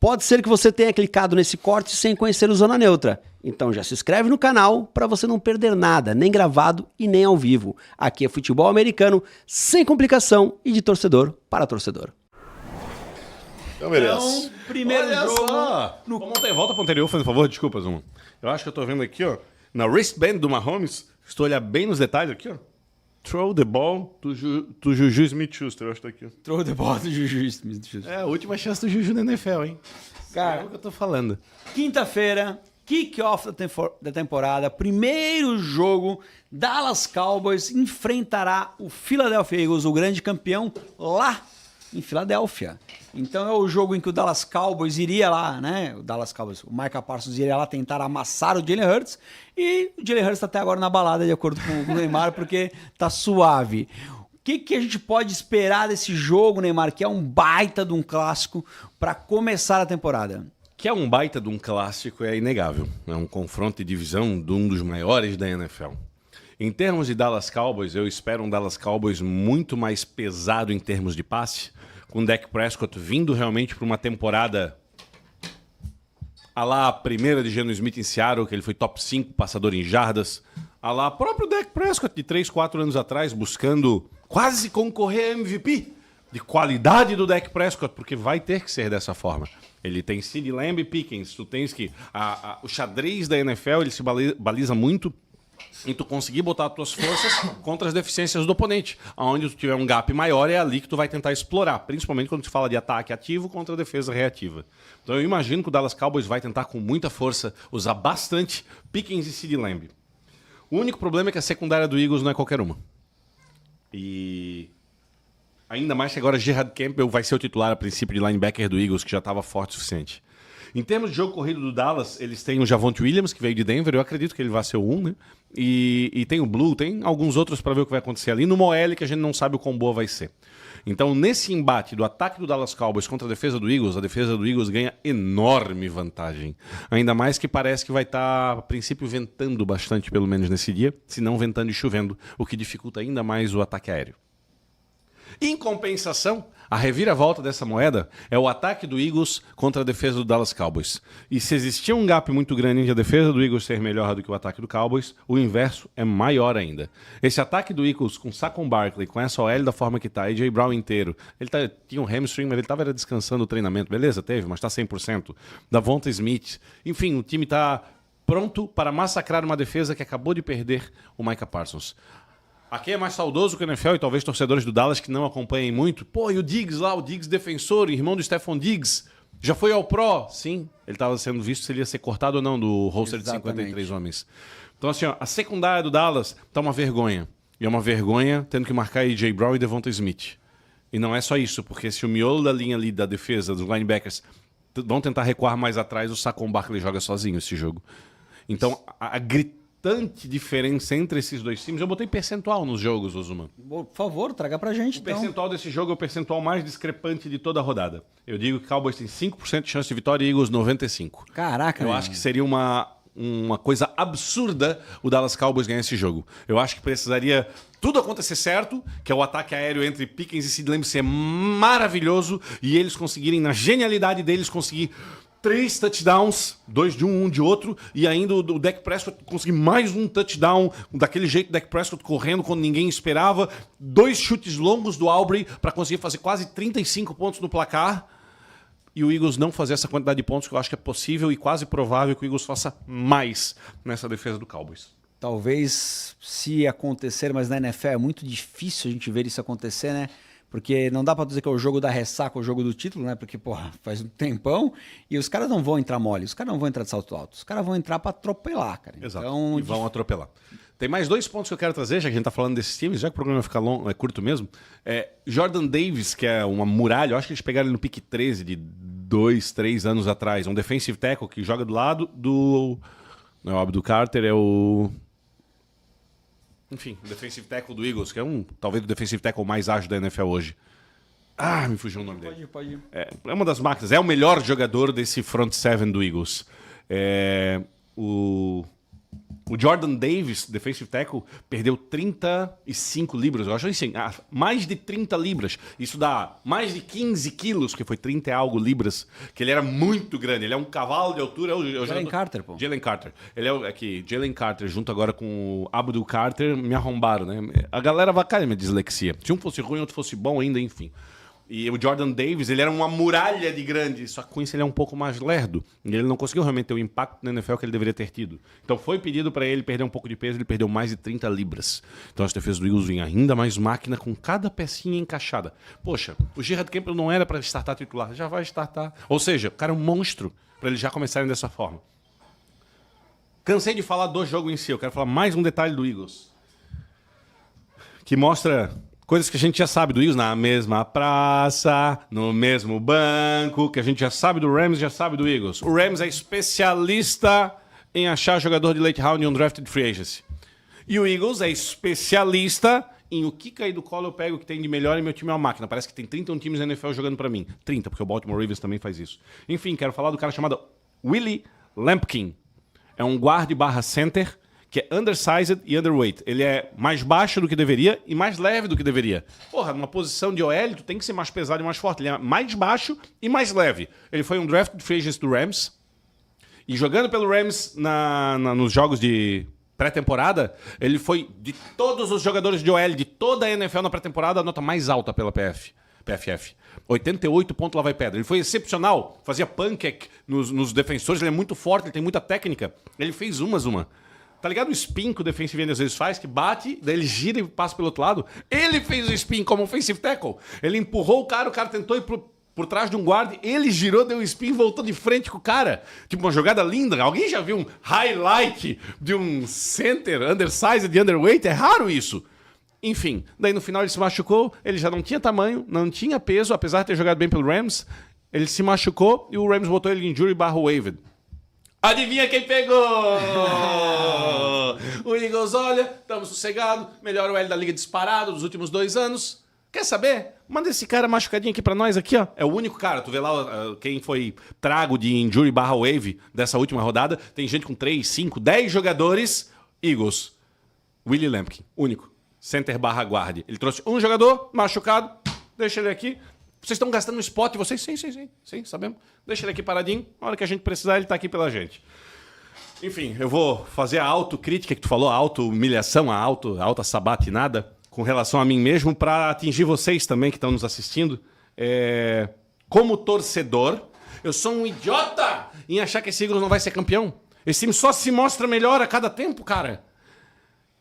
Pode ser que você tenha clicado nesse corte sem conhecer o Zona Neutra. Então já se inscreve no canal para você não perder nada, nem gravado e nem ao vivo. Aqui é futebol americano, sem complicação e de torcedor para torcedor. Então, beleza. Primeiro Olha jogo... só. Volta pro anterior, por favor, desculpa, Zuma. Eu acho que eu tô vendo aqui, ó, na wristband do Mahomes, estou olhando bem nos detalhes aqui, ó. Throw the ball to Juju Smith-Schuster, eu acho que tá aqui. Ó. Throw the ball do Juju Smith-Schuster. É a última chance do Juju na NFL, hein? Cara, é o que eu tô falando. Quinta-feira, kick-off da temporada, primeiro jogo, Dallas Cowboys enfrentará o Philadelphia Eagles, o grande campeão, lá em Filadélfia. Então é o jogo em que o Dallas Cowboys iria lá, né? O Micah Parsons iria lá tentar amassar o Jalen Hurts e o Jalen Hurts tá até agora na balada, de acordo com o Neymar, porque tá suave. O que a gente pode esperar desse jogo, Neymar, que é um baita de um clássico para começar a temporada? Que é um baita de um clássico, é inegável. É um confronto de divisão de um dos maiores da NFL. Em termos de Dallas Cowboys, eu espero um Dallas Cowboys muito mais pesado em termos de passe, com o Dak Prescott vindo realmente para uma temporada a lá a primeira de Geno Smith em Seattle, que ele foi top 5 passador em jardas, a lá próprio Dak Prescott de 3, 4 anos atrás, buscando quase concorrer a MVP de qualidade do Dak Prescott, porque vai ter que ser dessa forma. Ele tem CeeDee Lamb e Pickens, tu tens que... o xadrez da NFL, ele se baliza muito em tu conseguir botar as tuas forças contra as deficiências do oponente. Onde tu tiver um gap maior, é ali que tu vai tentar explorar. Principalmente quando tu fala de ataque ativo contra a defesa reativa. Então eu imagino que o Dallas Cowboys vai tentar com muita força usar bastante Pickens e CeeDee Lamb. O único problema é que a secundária do Eagles não é qualquer uma. E... ainda mais que agora Gerard Campbell vai ser o titular a princípio de linebacker do Eagles, que já estava forte o suficiente. Em termos de jogo corrido do Dallas, eles têm o Javonte Williams, que veio de Denver, eu acredito que ele vai ser o 1, né? E tem o Blue, tem alguns outros para ver o que vai acontecer ali. No Moelle, que a gente não sabe o quão boa vai ser. Então, nesse embate do ataque do Dallas Cowboys contra a defesa do Eagles ganha enorme vantagem. Ainda mais que parece que vai estar, a princípio, ventando bastante, pelo menos nesse dia, se não ventando e chovendo, o que dificulta ainda mais o ataque aéreo. Em compensação, a reviravolta dessa moeda é o ataque do Eagles contra a defesa do Dallas Cowboys. E se existia um gap muito grande entre a defesa do Eagles ser melhor do que o ataque do Cowboys, o inverso é maior ainda. Esse ataque do Eagles com Saquon Barkley, com essa OL da forma que tá, AJ Brown inteiro, tinha um hamstring, mas ele estava descansando o treinamento, beleza, teve, mas está 100%. Davonta Smith, enfim, o time está pronto para massacrar uma defesa que acabou de perder o Micah Parsons. Aqui é mais saudoso que o NFL e talvez torcedores do Dallas que não acompanhem muito. Pô, e o Diggs lá, o Diggs defensor, irmão do Stephon Diggs, já foi ao Pro? Sim, ele estava sendo visto se ele ia ser cortado ou não do roster de 53 homens. Então assim, ó, a secundária do Dallas tá uma vergonha. E é uma vergonha tendo que marcar AJ Brown e Devonta Smith. E não é só isso, porque se o miolo da linha ali da defesa, dos linebackers, vão tentar recuar mais atrás, o Saquon Barkley joga sozinho esse jogo. Então, a gritante diferença entre esses dois times. Eu botei percentual nos jogos, Ozuma. Por favor, traga pra gente, O percentual desse jogo é o percentual mais discrepante de toda a rodada. Eu digo que Cowboys tem 5% de chance de vitória e Eagles 95%. Caraca, eu acho que seria uma coisa absurda o Dallas Cowboys ganhar esse jogo. Eu acho que precisaria tudo acontecer certo, que é o ataque aéreo entre Pickens e CeeDee Lamb ser maravilhoso e eles conseguirem, na genialidade deles, conseguir 3 touchdowns, 2 de um de outro, e ainda o Dak Prescott conseguir mais um touchdown, daquele jeito o Dak Prescott correndo quando ninguém esperava, 2 chutes longos do Aubrey para conseguir fazer quase 35 pontos no placar, e o Eagles não fazer essa quantidade de pontos que eu acho que é possível e quase provável que o Eagles faça mais nessa defesa do Cowboys. Talvez se acontecer, mas na NFL é muito difícil a gente ver isso acontecer, né? Porque não dá pra dizer que é o jogo da ressaca, o jogo do título, né? Porque, porra, faz um tempão e os caras não vão entrar mole, os caras não vão entrar de salto alto, os caras vão entrar pra atropelar, cara. Exato, então, e vão atropelar. Tem mais 2 pontos que eu quero trazer, já que a gente tá falando desses times, já que o programa vai ficar longo, é curto mesmo. Jordan Davis, que é uma muralha, eu acho que eles pegaram ele no pick 13 de 2, 3 anos atrás. Um defensive tackle que joga do lado do... Não é o Abdul Carter, é o... Enfim, o defensive tackle do Eagles, que é talvez o defensive tackle mais ágil da NFL hoje. Me fugiu o nome dele. Pode ir. É uma das máquinas, é o melhor jogador desse front seven do Eagles. O Jordan Davis, defensive tackle, perdeu 35 libras. Eu acho assim, mais de 30 libras. Isso dá mais de 15 quilos, que foi 30 e algo libras. Que ele era muito grande. Ele é um cavalo de altura. Jalen Carter, pô. Jalen Carter. Ele é aqui, Jalen Carter, junto agora com o Abdul Carter, me arrombaram, né? A galera vacalha minha dislexia. Se um fosse ruim, outro fosse bom ainda, enfim. E o Jordan Davis, ele era uma muralha de grande, só que com isso ele é um pouco mais lerdo. E ele não conseguiu realmente ter o impacto na NFL que ele deveria ter tido. Então foi pedido para ele perder um pouco de peso, ele perdeu mais de 30 libras. Então as defesas do Eagles vinham ainda mais máquina com cada pecinha encaixada. Poxa, o Gerard Campbell não era para startar titular, já vai startar. Ou seja, o cara é um monstro para eles já começarem dessa forma. Cansei de falar do jogo em si, eu quero falar mais um detalhe do Eagles. Que mostra... coisas que a gente já sabe do Eagles, na mesma praça, no mesmo banco, que a gente já sabe do Rams, já sabe do Eagles. O Rams é especialista em achar jogador de late round e undrafted free agency. E o Eagles é especialista em o que cair do colo eu pego o que tem de melhor e meu time é uma máquina. Parece que tem 31 times na NFL jogando pra mim. 30, porque o Baltimore Ravens também faz isso. Enfim, quero falar do cara chamado Willie Lampkin. É um guard barra center que é undersized e underweight. Ele é mais baixo do que deveria e mais leve do que deveria. Porra, numa posição de OL, tu tem que ser mais pesado e mais forte. Ele é mais baixo e mais leve. Ele foi um draft free agent do Rams. E jogando pelo Rams nos jogos de pré-temporada, ele foi, de todos os jogadores de OL de toda a NFL na pré-temporada, a nota mais alta pela PFF. 88 pontos lá vai pedra. Ele foi excepcional. Fazia pancake nos defensores. Ele é muito forte, ele tem muita técnica. Ele fez uma. Tá ligado o spin que o defensive end às vezes faz, que bate, daí ele gira e passa pelo outro lado? Ele fez o spin como offensive tackle. Ele empurrou o cara tentou ir por trás de um guarda, ele girou, deu o spin e voltou de frente com o cara. Tipo, uma jogada linda. Alguém já viu um highlight de um center undersized e underweight? É raro isso. Enfim, daí no final ele se machucou, ele já não tinha tamanho, não tinha peso, apesar de ter jogado bem pelo Rams, ele se machucou e o Rams botou ele em injury / waived. Adivinha quem pegou? O Eagles, olha, estamos sossegados, melhor OL da liga disparado dos últimos 2 anos. Quer saber? Manda esse cara machucadinho aqui pra nós, aqui, ó. É o único cara, tu vê lá quem foi trago de injury / waive dessa última rodada. Tem gente com 3, 5, 10 jogadores. Eagles. Willie Lampkin, único. Center / guard. Ele trouxe um jogador machucado, deixa ele aqui. Vocês estão gastando no spot, vocês? Sim, sabemos. Deixa ele aqui paradinho. Na hora que a gente precisar, ele tá aqui pela gente. Enfim, eu vou fazer a autocrítica que tu falou, a auto-humilhação, a alta sabatinada com relação a mim mesmo para atingir vocês também que estão nos assistindo. Como torcedor, eu sou um idiota em achar que esse Eagles não vai ser campeão. Esse time só se mostra melhor a cada tempo, cara.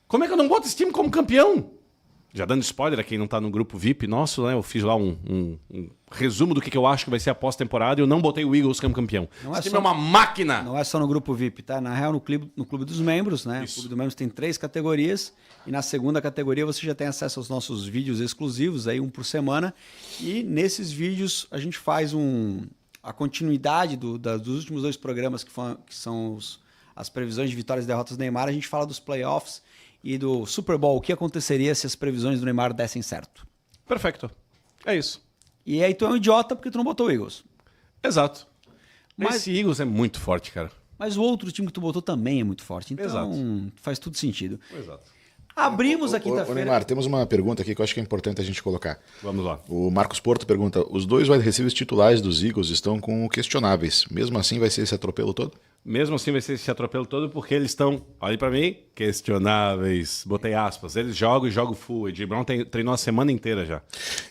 Como é que eu não boto esse time como campeão? Já dando spoiler a quem não tá no grupo VIP nosso, né? Eu fiz lá um resumo do que eu acho que vai ser a pós-temporada e eu não botei o Eagles como campeão. Esse time é uma máquina! Não é só no grupo VIP, tá? Na real, no clube dos membros, né? Isso. O clube dos membros tem 3 categorias e na segunda categoria você já tem acesso aos nossos vídeos exclusivos, aí 1 por semana. E nesses vídeos a gente faz a continuidade dos últimos 2 programas que são as previsões de vitórias e derrotas do Neymar. A gente fala dos playoffs e do Super Bowl, o que aconteceria se as previsões do Neymar dessem certo. Perfeito. É isso. E aí tu é um idiota porque tu não botou o Eagles. Exato. Mas esse Eagles é muito forte, cara. Mas o outro time que tu botou também é muito forte. Então Exato. Faz tudo sentido. Exato. Abrimos a Ô, quinta-feira. Neymar, temos uma pergunta aqui que eu acho que é importante a gente colocar. Vamos lá. O Marcos Porto pergunta: os 2 wide receivers titulares dos Eagles estão com questionáveis. Mesmo assim vai ser esse atropelo todo? Mesmo assim vai ser esse atropelo todo porque eles estão, olha pra mim, questionáveis. Botei aspas. Eles jogam e jogam full. O Ed Brown treinou a semana inteira já.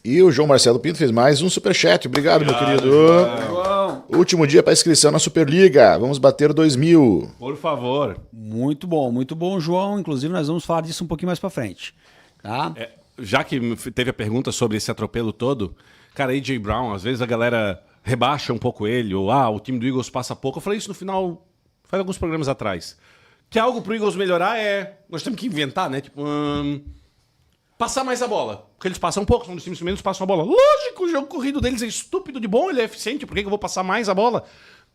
E o João Marcelo Pinto fez mais um superchat. Obrigado, meu querido. João. Último dia para inscrição na Superliga. Vamos bater 2.000. Por favor. Muito bom, João. Inclusive, nós vamos falar disso um pouquinho mais pra frente. Tá? Já que teve a pergunta sobre esse atropelo todo, cara, AJ Brown, às vezes a galera rebaixa um pouco ele, ou o time do Eagles passa pouco. Eu falei isso no final, faz alguns programas atrás. Que algo pro Eagles melhorar nós temos que inventar, né? Tipo, passar mais a bola. Porque eles passam um pouco, são dos times que menos passam a bola. Lógico, o jogo corrido deles é estúpido de bom, ele é eficiente, por que eu vou passar mais a bola?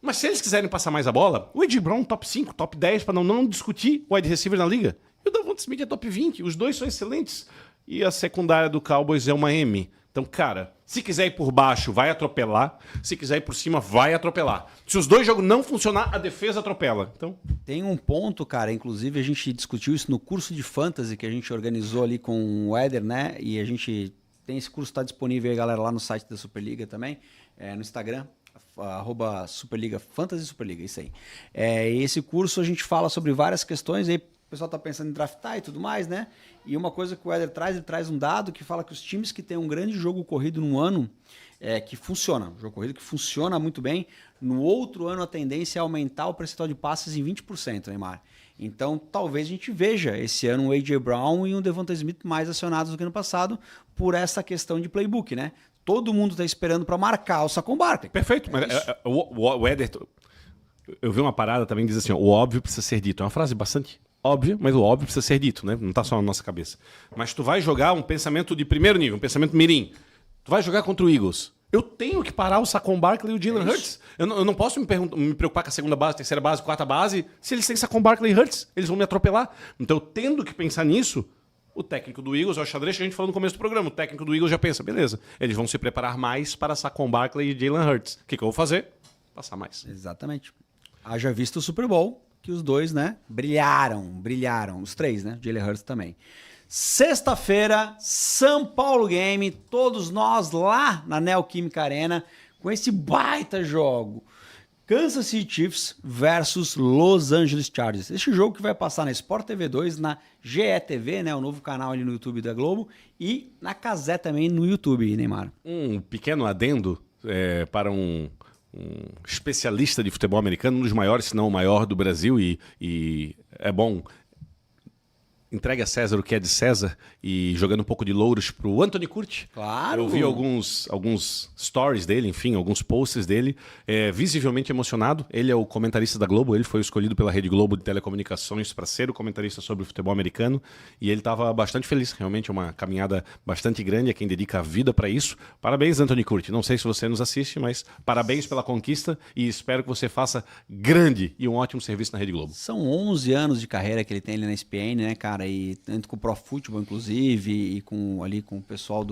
Mas se eles quiserem passar mais a bola, o AJ Brown top 5, top 10, para não discutir o wide receiver na liga. E o Davante Smith é top 20, os 2 são excelentes. E a secundária do Cowboys é uma M. Então, cara, se quiser ir por baixo, vai atropelar. Se quiser ir por cima, vai atropelar. Se os dois jogos não funcionar, a defesa atropela. Então, tem um ponto, cara, inclusive a gente discutiu isso no curso de Fantasy que a gente organizou ali com o Éder, né? E a gente tem esse curso, está disponível aí, galera, lá no site da Superliga também, no Instagram, @Superliga, Fantasy Superliga, isso aí. E esse curso a gente fala sobre várias questões, aí o pessoal está pensando em draftar e tudo mais, né? E uma coisa que o Éder traz, ele traz um dado que fala que os times que têm um grande jogo corrido num ano, que funciona, um jogo corrido que funciona muito bem, no outro ano a tendência é aumentar o percentual de passes em 20%, Neymar. Então, talvez a gente veja esse ano um A.J. Brown e um Devonta Smith mais acionados do que no passado por essa questão de playbook, né? Todo mundo está esperando para marcar o Saquon Barkley. Perfeito. Mas o Éder, eu vi uma parada também que diz assim, ó, o óbvio precisa ser dito. É uma frase bastante óbvia, mas o óbvio precisa ser dito, né? Não está só na nossa cabeça. Mas tu vai jogar um pensamento de primeiro nível, um pensamento mirim. Tu vai jogar contra o Eagles. Eu tenho que parar o Saquon Barkley e o Jalen Hurts. Eu não posso me preocupar com a segunda base, terceira base, quarta base. Se eles têm Saquon Barkley e Hurts, eles vão me atropelar. Então, tendo que pensar nisso, o técnico do Eagles, é o xadrez que a gente falou no começo do programa, o técnico do Eagles já pensa, beleza, eles vão se preparar mais para Saquon Barkley e Jalen Hurts. O que eu vou fazer? Passar mais. Exatamente. Haja visto o Super Bowl, que os dois, né, brilharam. Os três, né, Jalen Hurts também. Sexta-feira, São Paulo Game, todos nós lá na Neoquímica Arena, com esse baita jogo. Kansas City Chiefs versus Los Angeles Chargers. Este jogo que vai passar na Sport TV 2, na GETV, né, o novo canal ali no YouTube da Globo, e na Cazé também no YouTube, Neymar. Um pequeno adendo para um especialista de futebol americano, um dos maiores, se não o maior do Brasil, e é bom... Entregue a César o que é de César e jogando um pouco de louros pro Anthony Curti. Claro. Eu vi alguns stories dele, enfim, alguns posts dele, visivelmente emocionado. Ele é o comentarista da Globo, ele foi escolhido pela Rede Globo de Telecomunicações para ser o comentarista sobre o futebol americano e ele estava bastante feliz. Realmente é uma caminhada bastante grande, é quem dedica a vida para isso. Parabéns, Anthony Curti. Não sei se você nos assiste, mas parabéns pela conquista e espero que você faça grande e um ótimo serviço na Rede Globo. São 11 anos de carreira que ele tem ali na ESPN, né, cara? E tanto com o Pro Football, inclusive, e com o pessoal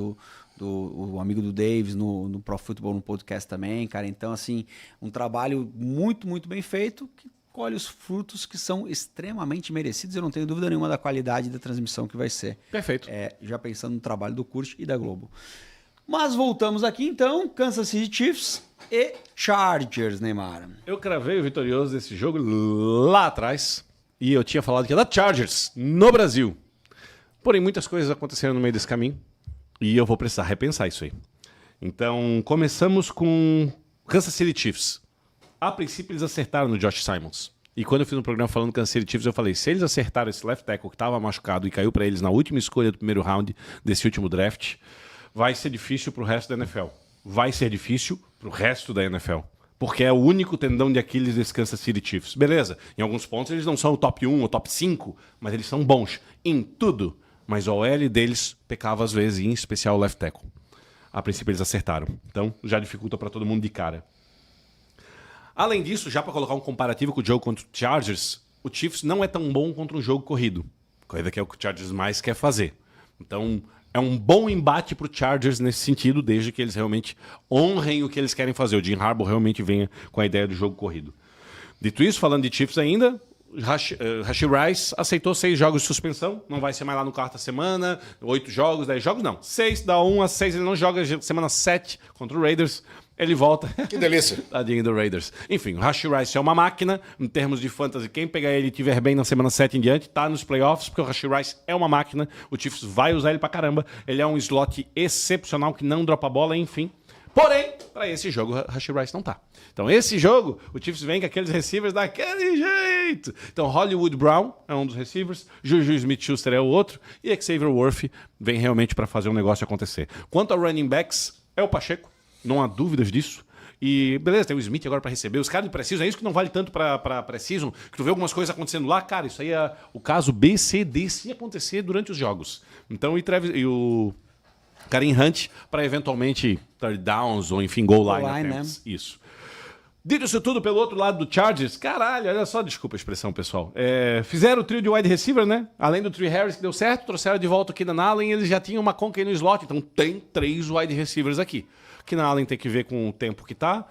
o amigo do Davis no Pro Football, no podcast também, cara. Então, assim, um trabalho muito, muito bem feito, que colhe os frutos que são extremamente merecidos. Eu não tenho dúvida nenhuma da qualidade da transmissão que vai ser. Perfeito. Já pensando no trabalho do Curti e da Globo. Mas voltamos aqui, então, Kansas City Chiefs e Chargers, Neymar. Eu cravei o vitorioso desse jogo lá atrás. E eu tinha falado que era da Chargers, no Brasil. Porém, muitas coisas aconteceram no meio desse caminho. E eu vou precisar repensar isso aí. Então, começamos com Kansas City Chiefs. A princípio, eles acertaram no Josh Simons. E quando eu fiz um programa falando Kansas City Chiefs, eu falei, se eles acertaram esse left tackle que estava machucado e caiu para eles na última escolha do primeiro round desse último draft, vai ser difícil para o resto da NFL. Vai ser difícil para o resto da NFL. Porque é o único tendão de Aquiles desse Kansas City Chiefs. Beleza, em alguns pontos eles não são o top 1 ou top 5, mas eles são bons em tudo. Mas o OL deles pecava às vezes, em especial o left tackle. A princípio eles acertaram. Então já dificulta para todo mundo de cara. Além disso, já para colocar um comparativo com o jogo contra o Chargers, o Chiefs não é tão bom contra um jogo corrido. Coisa que é o que o Chargers mais quer fazer. Então... é um bom embate para o Chargers nesse sentido, desde que eles realmente honrem o que eles querem fazer. O Jim Harbaugh realmente venha com a ideia do jogo corrido. Dito isso, falando de Chiefs ainda, Rashee Rice aceitou 6 jogos de suspensão. Não vai ser mais lá no quarta semana, 8 jogos, 10 jogos, não. 6, dá 1 a 6, ele não joga semana 7 contra o Raiders. Ele volta. Que delícia. Tadinho do Raiders. Enfim, o Rashee Rice é uma máquina. Em termos de fantasy, quem pegar ele e tiver bem na semana 7 em diante, tá nos playoffs, porque o Rashee Rice é uma máquina. O Chiefs vai usar ele pra caramba. Ele é um slot excepcional que não dropa a bola, enfim. Porém, para esse jogo, o Rashee Rice não tá. Então, esse jogo, o Chiefs vem com aqueles receivers daquele jeito. Então, Hollywood Brown é um dos receivers, Juju Smith-Schuster é o outro, e Xavier Worthy vem realmente para fazer o negócio acontecer. Quanto ao running backs, é o Pacheco. Não há dúvidas disso. E beleza, tem o Smith agora para receber. Os caras de Precision, é isso que não vale tanto para Precision, que tu vê algumas coisas acontecendo lá. Cara, isso aí é o caso B, C, D, se acontecer durante os jogos. Então, e o Kareem Hunt para eventualmente third downs ou enfim, goal line attempts. Né? Isso. Dito isso tudo pelo outro lado do Chargers, caralho, olha só, desculpa a expressão, pessoal. Fizeram o trio de wide receiver, né? Além do Trey Harris que deu certo, trouxeram de volta o Keenan Allen, eles já tinham uma Conklin no slot, então tem 3 wide receivers aqui. O Keenan Allen tem que ver com o tempo que tá,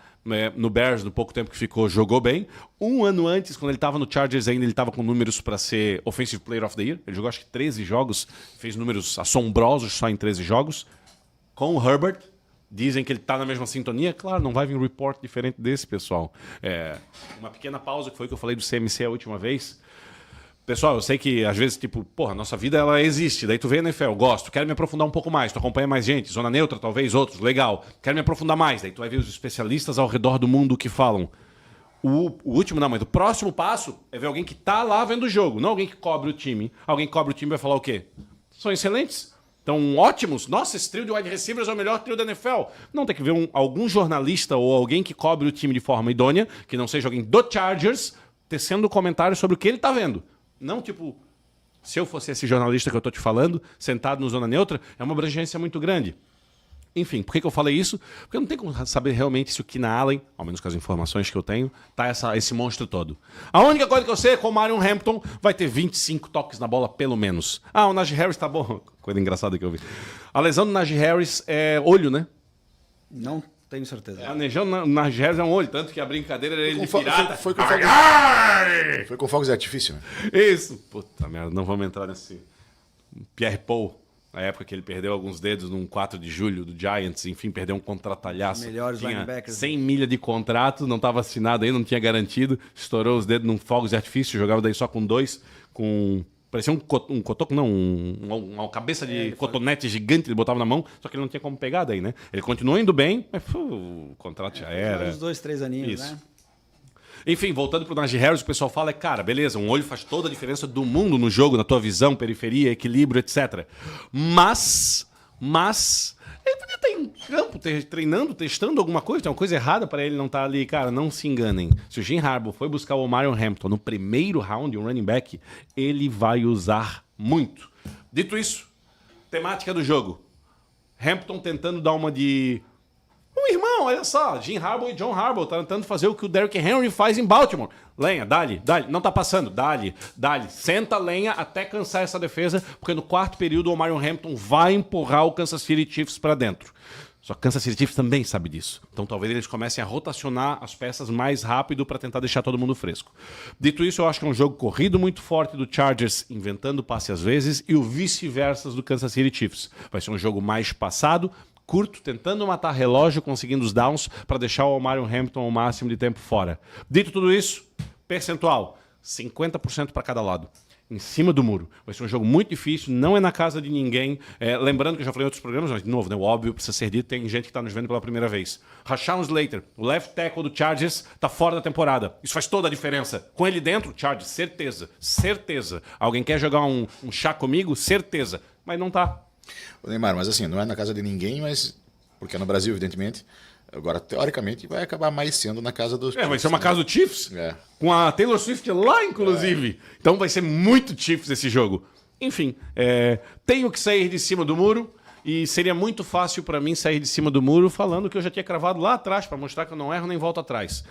no Bears, no pouco tempo que ficou, jogou bem. Um ano antes, quando ele tava no Chargers ainda, ele tava com números para ser Offensive Player of the Year. Ele jogou acho que 13 jogos, fez números assombrosos só em 13 jogos. Com o Herbert, dizem que ele tá na mesma sintonia. Claro, não vai vir um report diferente desse, pessoal. Uma pequena pausa, que foi o que eu falei do CMC a última vez. Pessoal, eu sei que às vezes, tipo, porra, nossa vida ela existe. Daí tu vê a NFL, gosto, quero me aprofundar um pouco mais. Tu acompanha mais gente, zona neutra, talvez, outros, legal. Quero me aprofundar mais. Daí tu vai ver os especialistas ao redor do mundo que falam. O último, não, mas o próximo passo é ver alguém que tá lá vendo o jogo, não alguém que cobre o time. Alguém que cobre o time vai falar o quê? São excelentes. Estão ótimos. Nossa, esse trio de wide receivers é o melhor trio da NFL. Não, tem que ver algum jornalista ou alguém que cobre o time de forma idônea, que não seja alguém do Chargers, tecendo comentários sobre o que ele tá vendo. Não, tipo, se eu fosse esse jornalista que eu tô te falando, sentado no Zona Neutra, é uma abrangência muito grande. Enfim, por que eu falei isso? Porque eu não tenho como saber realmente se o Keenan Allen, ao menos com as informações que eu tenho, tá esse monstro todo. A única coisa que eu sei é que o Marion Hampton vai ter 25 toques na bola, pelo menos. O Najee Harris tá bom. Coisa engraçada que eu vi. A lesão do Najee Harris é olho, né? Não tenho certeza. A lesão do Najee Harris é um olho, tanto que a brincadeira era ele de pirata. Foi com fogos de artifício, né? Isso. Puta merda, não vamos entrar nesse... Pierre Paul. Na época que ele perdeu alguns dedos num 4 de julho do Giants, enfim, perdeu um contratalhaço. Melhores tinha linebackers. 100 milha de contrato, não estava assinado aí, não tinha garantido. Estourou os dedos num fogos de artifício, jogava daí só com 2, com... Parecia um cotoco, não, uma cabeça de cotonete gigante, ele botava na mão, só que ele não tinha como pegar daí, né? Ele continuou indo bem, mas o contrato já era. Uns 2, 3 aninhos, Isso. né? Enfim, voltando pro Najee Harris, o pessoal fala, cara, beleza, um olho faz toda a diferença do mundo no jogo, na tua visão, periferia, equilíbrio, etc. Mas, ele podia estar em campo, treinando, testando alguma coisa, tem uma coisa errada para ele não estar ali. Cara, não se enganem. Se o Jim Harbaugh foi buscar o Marion Hampton no primeiro round, um running back, ele vai usar muito. Dito isso, temática do jogo. Hampton tentando dar uma de... irmão, olha só, Jim Harbaugh e John Harbaugh tá tentando fazer o que o Derrick Henry faz em Baltimore. Lenha, dá-lhe, não tá passando, dá-lhe. Senta a lenha até cansar essa defesa, porque no quarto período o Marion Hampton vai empurrar o Kansas City Chiefs para dentro. Só que Kansas City Chiefs também sabe disso. Então talvez eles comecem a rotacionar as peças mais rápido para tentar deixar todo mundo fresco. Dito isso, eu acho que é um jogo corrido muito forte do Chargers, inventando passe às vezes, e o vice-versa do Kansas City Chiefs. Vai ser um jogo mais passado, curto, tentando matar relógio, conseguindo os downs para deixar o Marion Hampton o máximo de tempo fora. Dito tudo isso, percentual, 50% para cada lado. Em cima do muro. Vai ser um jogo muito difícil, não é na casa de ninguém. Lembrando que eu já falei em outros programas, mas de novo, né, o óbvio precisa ser dito, tem gente que está nos vendo pela primeira vez. Rashawn Slater, o left tackle do Chargers, está fora da temporada. Isso faz toda a diferença. Com ele dentro, Chargers, certeza. Alguém quer jogar um chá comigo? Certeza. Mas não tá. Neymar, mas assim, não é na casa de ninguém, mas porque é no Brasil, evidentemente. Agora, teoricamente, vai acabar mais sendo na casa dos Chiefs. Vai ser uma casa do Chiefs, com a Taylor Swift lá, inclusive. Então vai ser muito Chiefs esse jogo. Enfim, tenho que sair de cima do muro, e seria muito fácil para mim sair de cima do muro falando que eu já tinha cravado lá atrás, para mostrar que eu não erro nem volto atrás.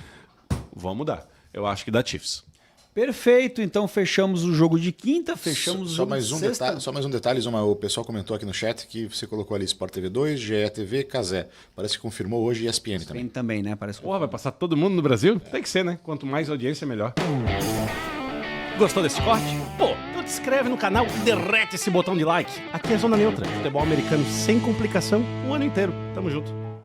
Vamos mudar. Eu acho que dá Chiefs. Perfeito, então fechamos o jogo de quinta, fechamos o jogo de sexta. Só mais um detalhe, o pessoal comentou aqui no chat que você colocou ali Sport TV 2, GE TV, Cazé. Parece que confirmou hoje ESPN também. Também, né? Parece que... Vai passar todo mundo no Brasil? Tem que ser, né? Quanto mais audiência, melhor. Gostou desse corte? Então te inscreve no canal e derrete esse botão de like. Aqui é Zona Neutra, futebol americano sem complicação o ano inteiro. Tamo junto.